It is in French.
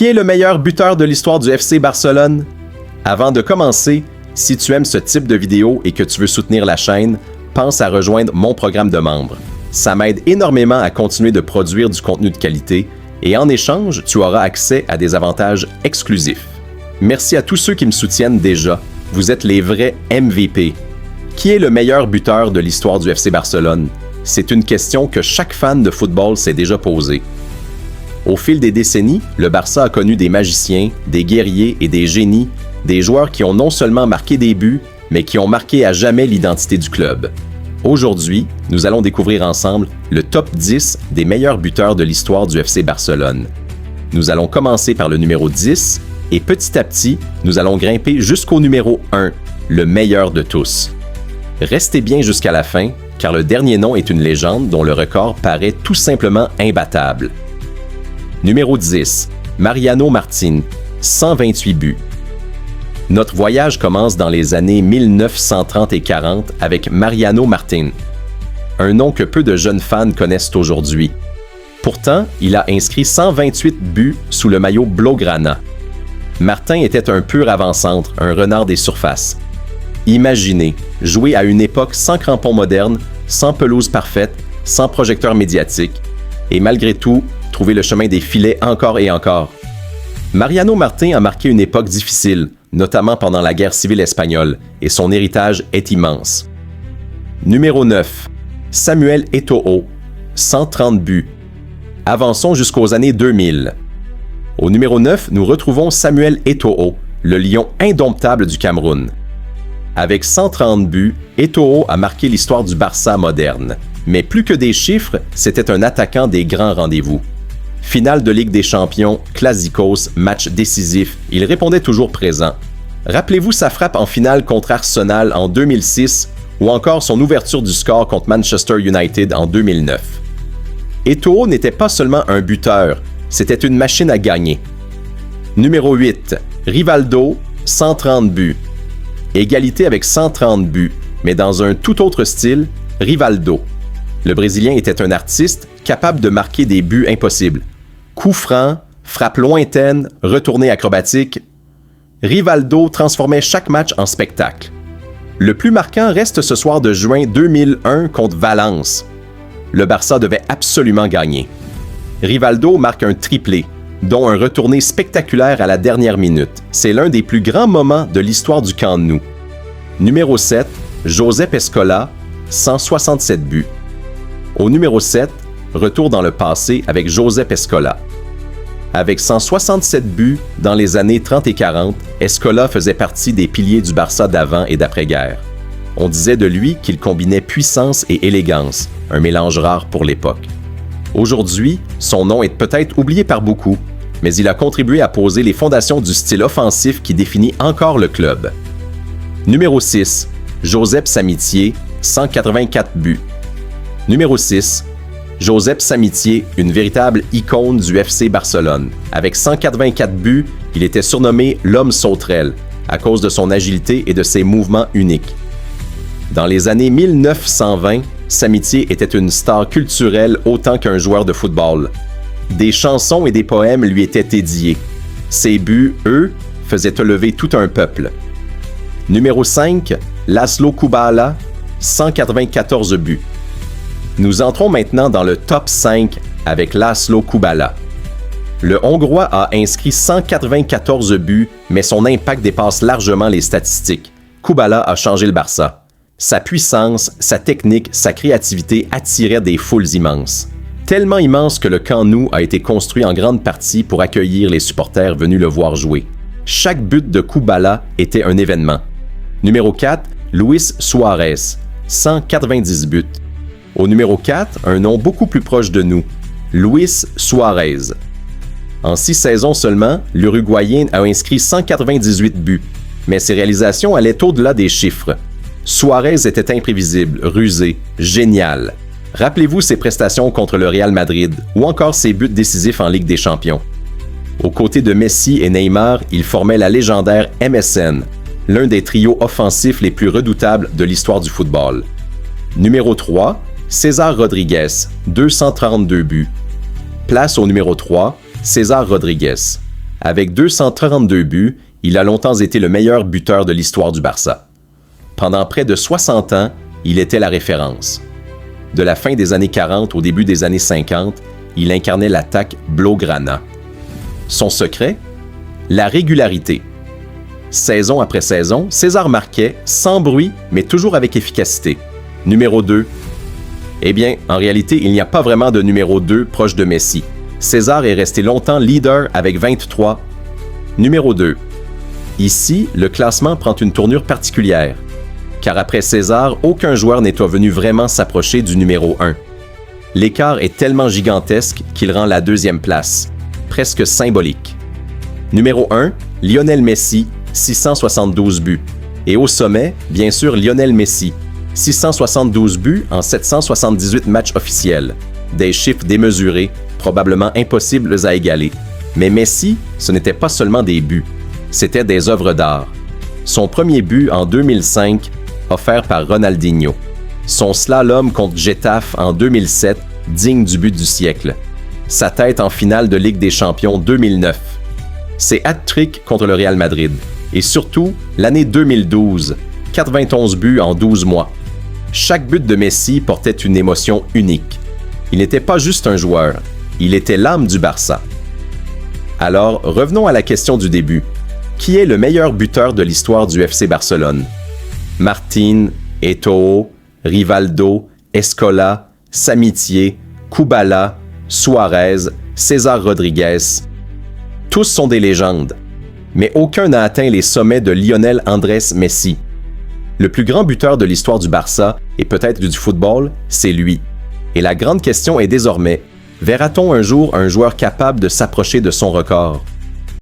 Qui est le meilleur buteur de l'histoire du FC Barcelone? Avant de commencer, si tu aimes ce type de vidéo et que tu veux soutenir la chaîne, pense à rejoindre mon programme de membres. Ça m'aide énormément à continuer de produire du contenu de qualité et en échange, tu auras accès à des avantages exclusifs. Merci à tous ceux qui me soutiennent déjà. Vous êtes les vrais MVP. Qui est le meilleur buteur de l'histoire du FC Barcelone? C'est une question que chaque fan de football s'est déjà posée. Au fil des décennies, le Barça a connu des magiciens, des guerriers et des génies, des joueurs qui ont non seulement marqué des buts, mais qui ont marqué à jamais l'identité du club. Aujourd'hui, nous allons découvrir ensemble le top 10 des meilleurs buteurs de l'histoire du FC Barcelone. Nous allons commencer par le numéro 10 et petit à petit, nous allons grimper jusqu'au numéro 1, le meilleur de tous. Restez bien jusqu'à la fin, car le dernier nom est une légende dont le record paraît tout simplement imbattable. Numéro 10, Mariano Martín, 128 buts. Notre voyage commence dans les années 1930 et 40 avec Mariano Martín, un nom que peu de jeunes fans connaissent aujourd'hui. Pourtant, il a inscrit 128 buts sous le maillot Blaugrana. Martín était un pur avant-centre, un renard des surfaces. Imaginez, jouer à une époque sans crampons modernes, sans pelouse parfaite, sans projecteur médiatique, et malgré tout, trouver le chemin des filets encore et encore. Mariano Martín a marqué une époque difficile, notamment pendant la guerre civile espagnole, et son héritage est immense. Numéro 9. Samuel Eto'o, 130 buts. Avançons jusqu'aux années 2000. Au numéro 9, nous retrouvons Samuel Eto'o, le lion indomptable du Cameroun. Avec 130 buts, Eto'o a marqué l'histoire du Barça moderne. Mais plus que des chiffres, c'était un attaquant des grands rendez-vous. Finale de Ligue des Champions, Clásicos, match décisif, il répondait toujours présent. Rappelez-vous sa frappe en finale contre Arsenal en 2006 ou encore son ouverture du score contre Manchester United en 2009. Eto'o n'était pas seulement un buteur, c'était une machine à gagner. Numéro 8, Rivaldo, 130 buts. Égalité avec 130 buts, mais dans un tout autre style, Rivaldo. Le Brésilien était un artiste capable de marquer des buts impossibles. Coups francs, frappes lointaines, retournées acrobatiques. Rivaldo transformait chaque match en spectacle. Le plus marquant reste ce soir de juin 2001 contre Valence. Le Barça devait absolument gagner. Rivaldo marque un triplé, dont un retourné spectaculaire à la dernière minute. C'est l'un des plus grands moments de l'histoire du Camp Nou. Numéro 7, Josep Escola, 167 buts. Au numéro 7, retour dans le passé avec Josep Escola. Avec 167 buts dans les années 30 et 40, Escola faisait partie des piliers du Barça d'avant et d'après-guerre. On disait de lui qu'il combinait puissance et élégance, un mélange rare pour l'époque. Aujourd'hui, son nom est peut-être oublié par beaucoup, mais il a contribué à poser les fondations du style offensif qui définit encore le club. Numéro 6, Josep Samitier, 184 buts. Numéro 6, Josep Samitier, une véritable icône du FC Barcelone. Avec 184 buts, il était surnommé l'homme sauterelle à cause de son agilité et de ses mouvements uniques. Dans les années 1920, Samitier était une star culturelle autant qu'un joueur de football. Des chansons et des poèmes lui étaient dédiés. Ses buts, eux, faisaient lever tout un peuple. Numéro 5, Laszlo Kubala, 194 buts. Nous entrons maintenant dans le top 5 avec Laszlo Kubala. Le Hongrois a inscrit 194 buts, mais son impact dépasse largement les statistiques. Kubala a changé le Barça. Sa puissance, sa technique, sa créativité attiraient des foules immenses. Tellement immenses que le Camp Nou a été construit en grande partie pour accueillir les supporters venus le voir jouer. Chaque but de Kubala était un événement. Numéro 4, Luis Suárez, 190 buts. Au numéro 4, un nom beaucoup plus proche de nous, Luis Suárez. En 6 saisons seulement, l'Uruguayen a inscrit 198 buts, mais ses réalisations allaient au-delà des chiffres. Suárez était imprévisible, rusé, génial. Rappelez-vous ses prestations contre le Real Madrid ou encore ses buts décisifs en Ligue des Champions. Aux côtés de Messi et Neymar, il formait la légendaire MSN, l'un des trios offensifs les plus redoutables de l'histoire du football. Numéro 3, César Rodriguez, 232 buts. Place au numéro 3, César Rodriguez. Avec 232 buts, il a longtemps été le meilleur buteur de l'histoire du Barça. Pendant près de 60 ans, il était la référence. De la fin des années 40 au début des années 50, il incarnait l'attaque blaugrana. Son secret? La régularité. Saison après saison, César marquait, sans bruit, mais toujours avec efficacité. Numéro 2. Eh bien, en réalité, il n'y a pas vraiment de numéro 2 proche de Messi. César est resté longtemps leader avec 23. Numéro 2. Ici, le classement prend une tournure particulière, car après César, aucun joueur n'est venu vraiment s'approcher du numéro 1. L'écart est tellement gigantesque qu'il rend la deuxième place, presque symbolique. Numéro 1, Lionel Messi, 672 buts. Et au sommet, bien sûr, Lionel Messi, 672 buts en 778 matchs officiels. Des chiffres démesurés, probablement impossibles à égaler. Mais Messi, ce n'était pas seulement des buts, c'était des œuvres d'art. Son premier but en 2005, offert par Ronaldinho. Son slalom contre Getafe en 2007, digne du but du siècle. Sa tête en finale de Ligue des Champions 2009. Ses hat-tricks contre le Real Madrid. Et surtout, l'année 2012, 91 buts en 12 mois. Chaque but de Messi portait une émotion unique. Il n'était pas juste un joueur, il était l'âme du Barça. Alors, revenons à la question du début. Qui est le meilleur buteur de l'histoire du FC Barcelone? Martín, Eto'o, Rivaldo, Escola, Samitier, Kubala, Suarez, César Rodriguez. Tous sont des légendes, mais aucun n'a atteint les sommets de Lionel Andrés Messi. Le plus grand buteur de l'histoire du Barça, et peut-être du football, c'est lui. Et la grande question est désormais, verra-t-on un jour un joueur capable de s'approcher de son record?